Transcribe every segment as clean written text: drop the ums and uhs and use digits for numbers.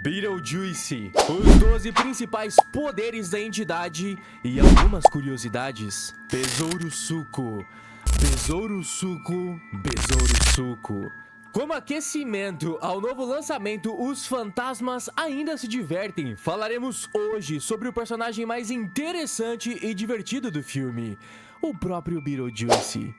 Beetlejuice, os 12 principais poderes da entidade e algumas curiosidades. Besouro Suco, Besouro Suco, Besouro Suco. Como aquecimento ao novo lançamento, os fantasmas ainda se divertem. Falaremos hoje sobre o personagem mais interessante e divertido do filme, o próprio Beetlejuice.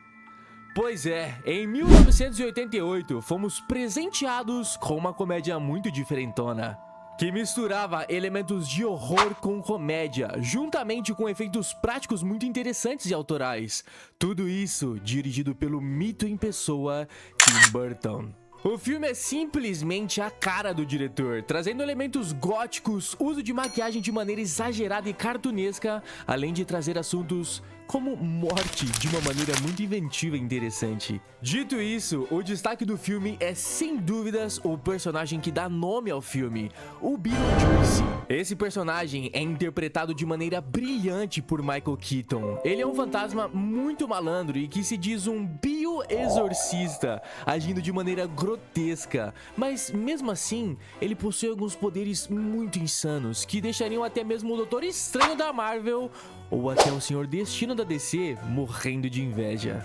Pois é, em 1988 fomos presenteados com uma comédia muito diferentona, que misturava elementos de horror com comédia, juntamente com efeitos práticos muito interessantes e autorais. Tudo isso dirigido pelo mito em pessoa, Tim Burton. O filme é simplesmente a cara do diretor, trazendo elementos góticos, uso de maquiagem de maneira exagerada e cartunesca, além de trazer assuntos como morte de uma maneira muito inventiva e interessante. Dito isso, o destaque do filme é sem dúvidas o personagem que dá nome ao filme, o Beetlejuice. Esse personagem é interpretado de maneira brilhante por Michael Keaton. Ele é um fantasma muito malandro e que se diz um bioexorcista, agindo de maneira grotesca, mas mesmo assim, ele possui alguns poderes muito insanos que deixariam até mesmo o Doutor Estranho da Marvel ou até o Senhor Destino da DC morrendo de inveja.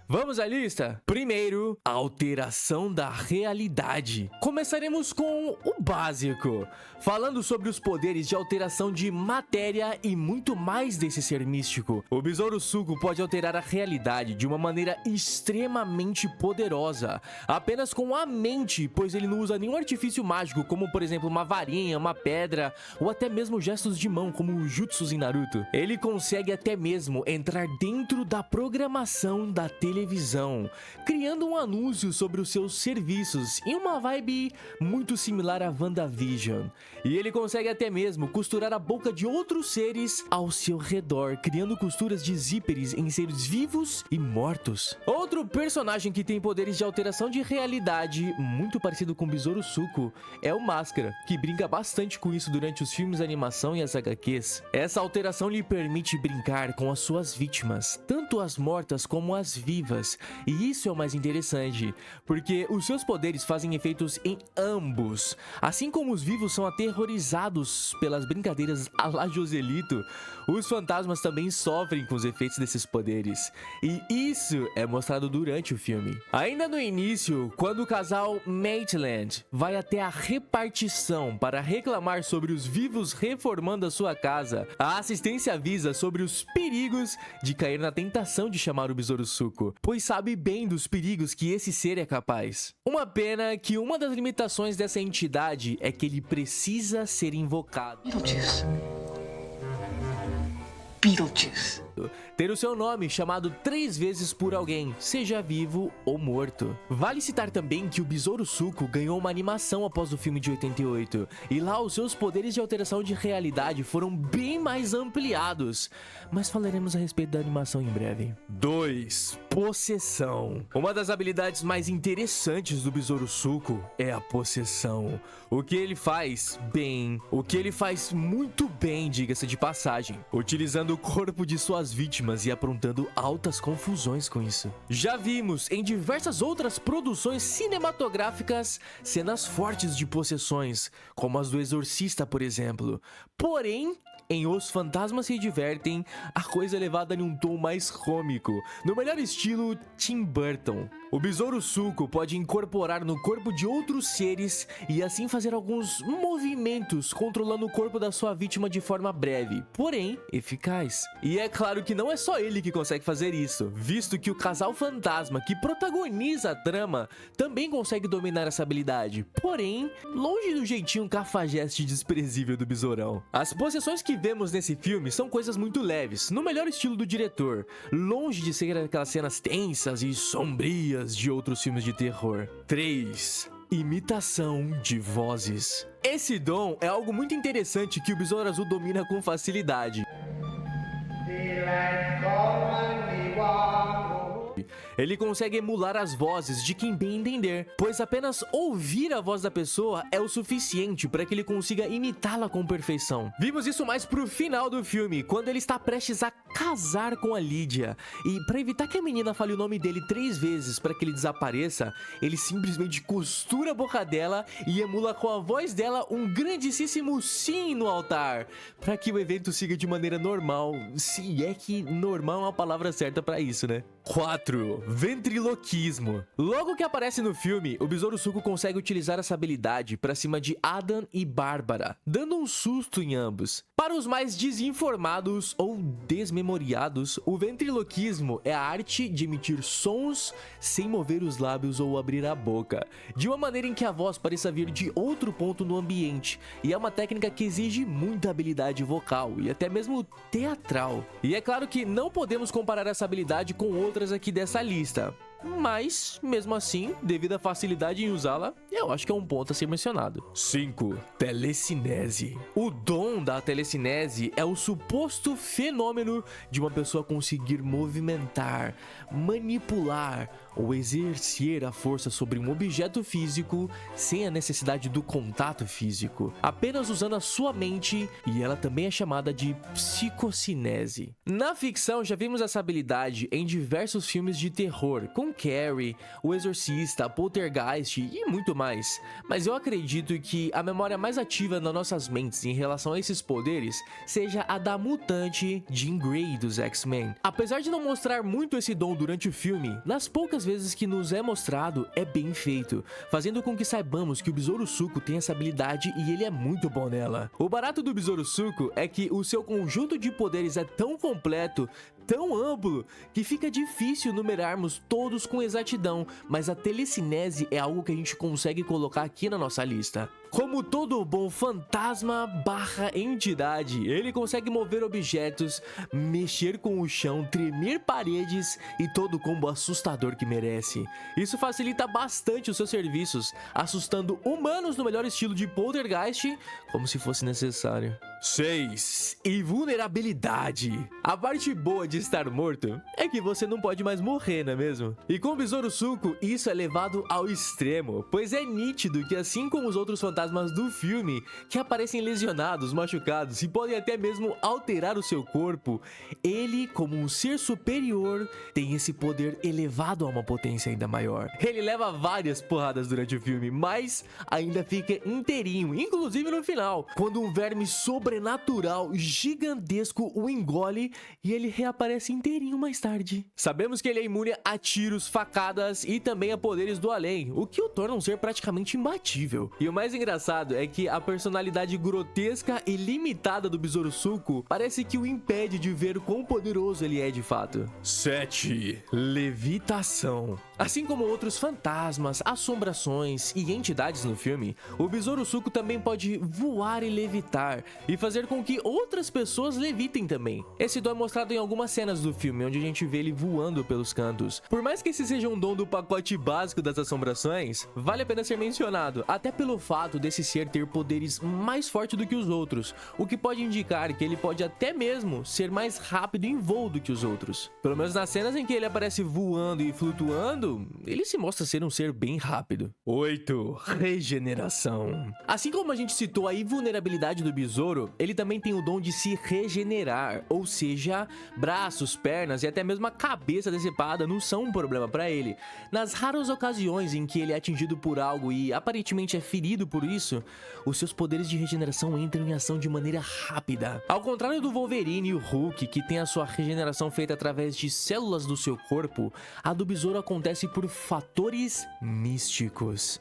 Vamos à lista? Primeiro, a alteração da realidade. Começaremos com o básico, falando sobre os poderes de alteração de matéria e muito mais desse ser místico. O Besouro Suco pode alterar a realidade de uma maneira extremamente poderosa, apenas com a mente, pois ele não usa nenhum artifício mágico, como por exemplo uma varinha, uma pedra, ou até mesmo gestos de mão, como o jutsus em Naruto. Ele consegue até mesmo entrar dentro da programação da televisão, criando um anúncio sobre os seus serviços em uma vibe muito similar a WandaVision. E ele consegue até mesmo costurar a boca de outros seres ao seu redor, criando costuras de zíperes em seres vivos e mortos. Outro personagem que tem poderes de alteração de realidade, muito parecido com o Besouro Suco, é o Máscara, que brinca bastante com isso durante os filmes de animação e as HQs. Essa alteração lhe permite brincar com as suas vítimas, tanto as mortas como as vivas. E isso é o mais interessante, porque os seus poderes fazem efeitos em ambos. Assim como os vivos são aterrorizados pelas brincadeiras à la Joselito, os fantasmas também sofrem com os efeitos desses poderes. E isso é mostrado durante o filme. Ainda no início, quando o casal Maitland vai até a repartição para reclamar sobre os vivos reformando a sua casa, a assistência avisa sobre os perigos de cair na tentação de chamar o Besouro Suco, pois sabe bem dos perigos que esse ser é capaz. Uma pena que uma das limitações dessa entidade é que ele precisa ser invocado. Beetlejuice. Beetlejuice. Ter o seu nome chamado 3 vezes por alguém, seja vivo ou morto. Vale citar também que o Besouro Suco ganhou uma animação após o filme de 88, e lá os seus poderes de alteração de realidade foram bem mais ampliados, mas falaremos a respeito da animação em breve. 2. Possessão. Uma das habilidades mais interessantes do Besouro Suco é a possessão. O que ele faz bem, o que ele faz muito bem, diga-se de passagem, utilizando o corpo de suas vítimas e aprontando altas confusões com isso. Já vimos em diversas outras produções cinematográficas cenas fortes de possessões, como as do Exorcista, por exemplo. Porém, em Os Fantasmas Se Divertem, a coisa é levada em um tom mais cômico, no melhor estilo Tim Burton. O Besouro Suco pode incorporar no corpo de outros seres e assim fazer alguns movimentos, controlando o corpo da sua vítima de forma breve, porém eficaz. E é claro que não é só ele que consegue fazer isso, visto que o casal fantasma que protagoniza a trama também consegue dominar essa habilidade, porém longe do jeitinho cafajeste e desprezível do Besourão. As possessões que vemos nesse filme são coisas muito leves, no melhor estilo do diretor, longe de ser aquelas cenas tensas e sombrias de outros filmes de terror. 3. Imitação de vozes. Esse dom é algo muito interessante que o Besouro Azul domina com facilidade. Ele consegue emular as vozes de quem bem entender, pois apenas ouvir a voz da pessoa é o suficiente para que ele consiga imitá-la com perfeição. Vimos isso mais pro final do filme, quando ele está prestes a casar com a Lydia. E para evitar que a menina fale o nome dele 3 vezes para que ele desapareça, ele simplesmente costura a boca dela e emula com a voz dela um grandíssimo sim no altar, para que o evento siga de maneira normal, se é que normal é a palavra certa para isso, né? 4. Ventriloquismo. Logo que aparece no filme, o Besouro Suco consegue utilizar essa habilidade para cima de Adam e Bárbara, dando um susto em ambos. Para os mais desinformados ou desmemoriados, o ventriloquismo é a arte de emitir sons sem mover os lábios ou abrir a boca, de uma maneira em que a voz pareça vir de outro ponto no ambiente, e é uma técnica que exige muita habilidade vocal e até mesmo teatral. E é claro que não podemos comparar essa habilidade com outras aqui dessa lista, mas, mesmo assim, devido à facilidade em usá-la, eu acho que é um ponto a ser mencionado. 5. Telecinese. O dom da telecinese é o suposto fenômeno de uma pessoa conseguir movimentar, manipular ou exercer a força sobre um objeto físico sem a necessidade do contato físico, apenas usando a sua mente, e ela também é chamada de psicocinese. Na ficção, já vimos essa habilidade em diversos filmes de terror, com Carrie, O Exorcista, Poltergeist e muito mais, mas eu acredito que a memória mais ativa nas nossas mentes em relação a esses poderes seja a da mutante Jean Grey dos X-Men. Apesar de não mostrar muito esse dom durante o filme, nas poucas vezes que nos é mostrado, é bem feito, fazendo com que saibamos que o Besouro Suco tem essa habilidade e ele é muito bom nela. O barato do Besouro Suco é que o seu conjunto de poderes é tão completo, tão amplo, que fica difícil numerarmos todos com exatidão, mas a telecinese é algo que a gente consegue colocar aqui na nossa lista. Como todo bom fantasma barra entidade, ele consegue mover objetos, mexer com o chão, tremer paredes e todo o combo assustador que merece. Isso facilita bastante os seus serviços, assustando humanos no melhor estilo de Poltergeist, como se fosse necessário. 6. Invulnerabilidade. A parte boa de estar morto é que você não pode mais morrer, não é mesmo? E com o Besouro Suco, isso é levado ao extremo, pois é nítido que, assim como os outros fantasmas do filme, que aparecem lesionados, machucados e podem até mesmo alterar o seu corpo, ele, como um ser superior, tem esse poder elevado a uma potência ainda maior. Ele leva várias porradas durante o filme, mas ainda fica inteirinho, inclusive no final, quando um verme sobrenatural gigantesco o engole e ele reaparece inteirinho mais tarde. Sabemos que ele é imune a tiros, facadas e também a poderes do além, o que o torna um ser praticamente imbatível. E o mais engraçado é que a personalidade grotesca e limitada do Besouro Suco parece que o impede de ver o quão poderoso ele é de fato. 7. Levitação. Assim como outros fantasmas, assombrações e entidades no filme, o Besouro Suco também pode voar e levitar, e fazer com que outras pessoas levitem também. Esse dom é mostrado em algumas cenas do filme, onde a gente vê ele voando pelos cantos. Por mais que esse seja um dom do pacote básico das assombrações, vale a pena ser mencionado, até pelo fato desse ser ter poderes mais fortes do que os outros, o que pode indicar que ele pode até mesmo ser mais rápido em voo do que os outros. Pelo menos nas cenas em que ele aparece voando e flutuando, ele se mostra ser um ser bem rápido. 8. Regeneração. Assim como a gente citou a invulnerabilidade do besouro, ele também tem o dom de se regenerar, ou seja, braços, pernas e até mesmo a cabeça decepada não são um problema para ele. Nas raras ocasiões em que ele é atingido por algo e aparentemente é ferido por isso, os seus poderes de regeneração entram em ação de maneira rápida. Ao contrário do Wolverine e o Hulk, que tem a sua regeneração feita através de células do seu corpo, a do besouro acontece por fatores místicos.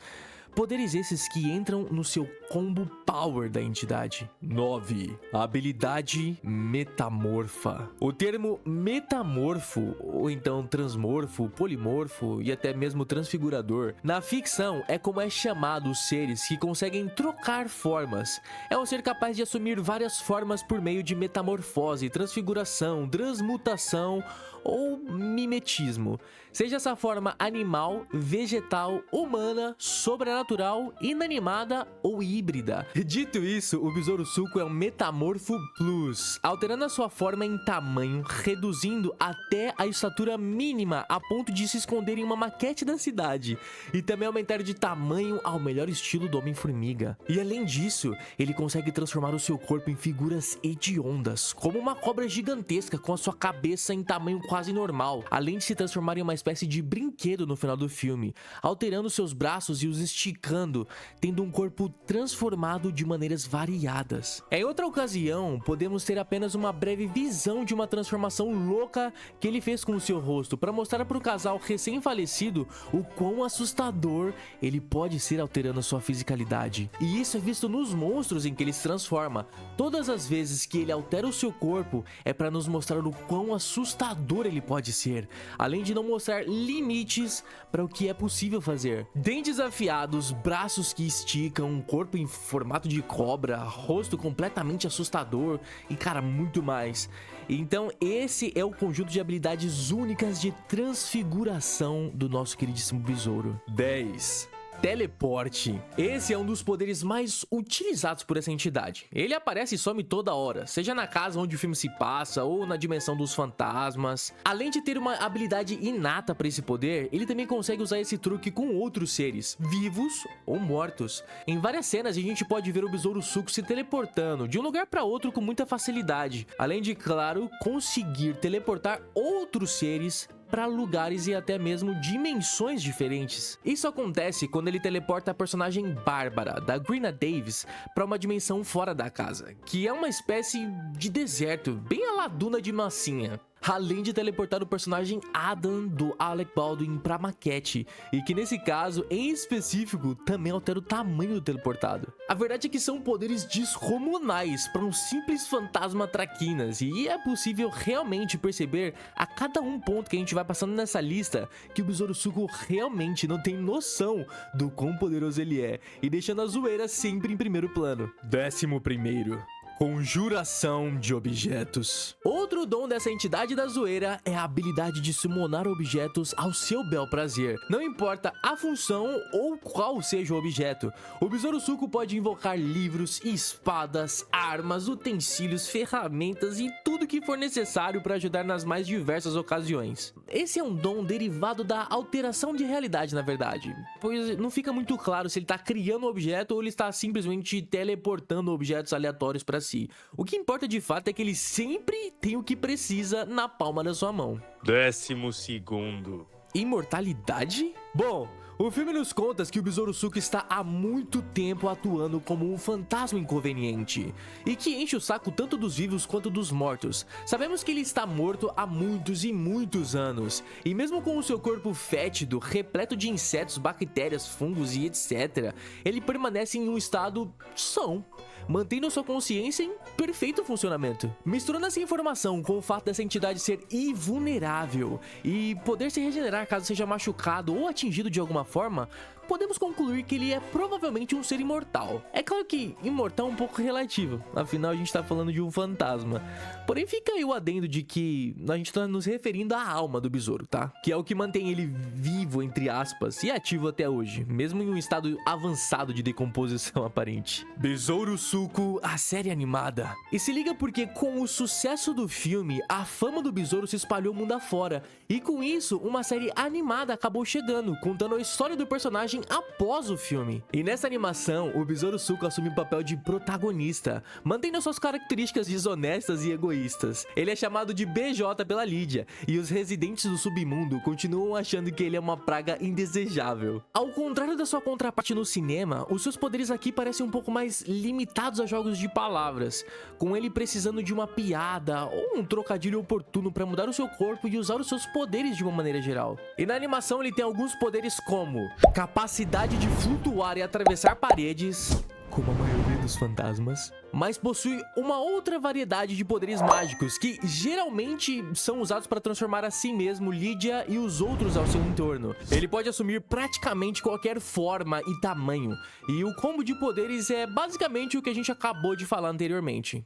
Poderes esses que entram no seu combo power da entidade. 9. Habilidade metamorfa. O termo metamorfo, ou então transmorfo, polimorfo e até mesmo transfigurador, na ficção é como é chamado os seres que conseguem trocar formas. É um ser capaz de assumir várias formas por meio de metamorfose, transfiguração, transmutação ou mimetismo. Seja essa forma animal, vegetal, humana, sobrenatural sobrenatural, inanimada ou híbrida. Dito isso, o Besouro Suco é um Metamorfo Plus, alterando a sua forma em tamanho, reduzindo até a estatura mínima a ponto de se esconder em uma maquete da cidade, e também aumentar de tamanho ao melhor estilo do Homem-Formiga. E além disso, ele consegue transformar o seu corpo em figuras hediondas, como uma cobra gigantesca com a sua cabeça em tamanho quase normal, além de se transformar em uma espécie de brinquedo no final do filme, alterando seus braços e os esticando, tendo um corpo transformado de maneiras variadas. Em outra ocasião, podemos ter apenas uma breve visão de uma transformação louca que ele fez com o seu rosto, para mostrar para o casal recém-falecido o quão assustador ele pode ser alterando a sua fisicalidade. E isso é visto nos monstros em que ele se transforma. Todas as vezes que ele altera o seu corpo, é para nos mostrar o quão assustador ele pode ser, além de não mostrar limites para o que é possível fazer. Dentes afiados, braços que esticam, um corpo em formato de cobra, rosto completamente assustador e, cara, muito mais. Então esse é o conjunto de habilidades únicas de transfiguração do nosso queridíssimo besouro. 10. Teleporte. Esse é um dos poderes mais utilizados por essa entidade. Ele aparece e some toda hora, seja na casa onde o filme se passa ou na dimensão dos fantasmas. Além de ter uma habilidade inata para esse poder, ele também consegue usar esse truque com outros seres, vivos ou mortos. Em várias cenas a gente pode ver o Besouro Suco se teleportando de um lugar para outro com muita facilidade, além de, claro, conseguir teleportar outros seres para lugares e até mesmo dimensões diferentes. Isso acontece quando ele teleporta a personagem Bárbara, da Grina Davis, para uma dimensão fora da casa, que é uma espécie de deserto, bem a la Duna de Massinha. Além de teleportar o personagem Adam do Alec Baldwin pra maquete, e que nesse caso, em específico, também altera o tamanho do teleportado. A verdade é que são poderes descomunais para um simples fantasma traquinas, e é possível realmente perceber a cada um ponto que a gente vai passando nessa lista que o Besouro Suco realmente não tem noção do quão poderoso ele é, e deixando a zoeira sempre em primeiro plano. 11º. Conjuração de objetos. Outro dom dessa entidade da zoeira é a habilidade de summonar objetos ao seu bel prazer. Não importa a função ou qual seja o objeto, o Besouro Suco pode invocar livros, espadas, armas, utensílios, ferramentas e tudo que for necessário para ajudar nas mais diversas ocasiões. Esse é um dom derivado da alteração de realidade, na verdade, pois não fica muito claro se ele está criando um objeto ou ele está simplesmente teleportando objetos aleatórios para si. O que importa de fato é que ele sempre tem o que precisa na palma da sua mão. 12º. Imortalidade? Bom, o filme nos conta que o Besouro Suco está há muito tempo atuando como um fantasma inconveniente e que enche o saco tanto dos vivos quanto dos mortos. Sabemos que ele está morto há muitos e muitos anos, e mesmo com o seu corpo fétido, repleto de insetos, bactérias, fungos e etc., ele permanece em um estado são, mantendo sua consciência em perfeito funcionamento. Misturando essa informação com o fato dessa entidade ser invulnerável e poder se regenerar caso seja machucado ou atingido de alguma forma, podemos concluir que ele é provavelmente um ser imortal. É claro que imortal é um pouco relativo, afinal a gente tá falando de um fantasma. Porém fica aí o adendo de que a gente tá nos referindo à alma do besouro, tá? Que é o que mantém ele vivo, entre aspas, e ativo até hoje, mesmo em um estado avançado de decomposição aparente. Besouro Suco, a série animada. E se liga porque com o sucesso do filme, a fama do besouro se espalhou mundo afora, e com isso uma série animada acabou chegando, contando a história do personagem após o filme. E nessa animação, o Besouro Suco assume o papel de protagonista, mantendo suas características desonestas e egoístas. Ele é chamado de BJ pela Lídia, e os residentes do submundo continuam achando que ele é uma praga indesejável. Ao contrário da sua contraparte no cinema, os seus poderes aqui parecem um pouco mais limitados a jogos de palavras, com ele precisando de uma piada ou um trocadilho oportuno para mudar o seu corpo e usar os seus poderes de uma maneira geral. E na animação ele tem alguns poderes como capacidade de flutuar e atravessar paredes, como a maioria dos fantasmas, mas possui uma outra variedade de poderes mágicos que geralmente são usados para transformar a si mesmo, Lídia e os outros ao seu entorno. Ele pode assumir praticamente qualquer forma e tamanho, e o combo de poderes é basicamente o que a gente acabou de falar anteriormente.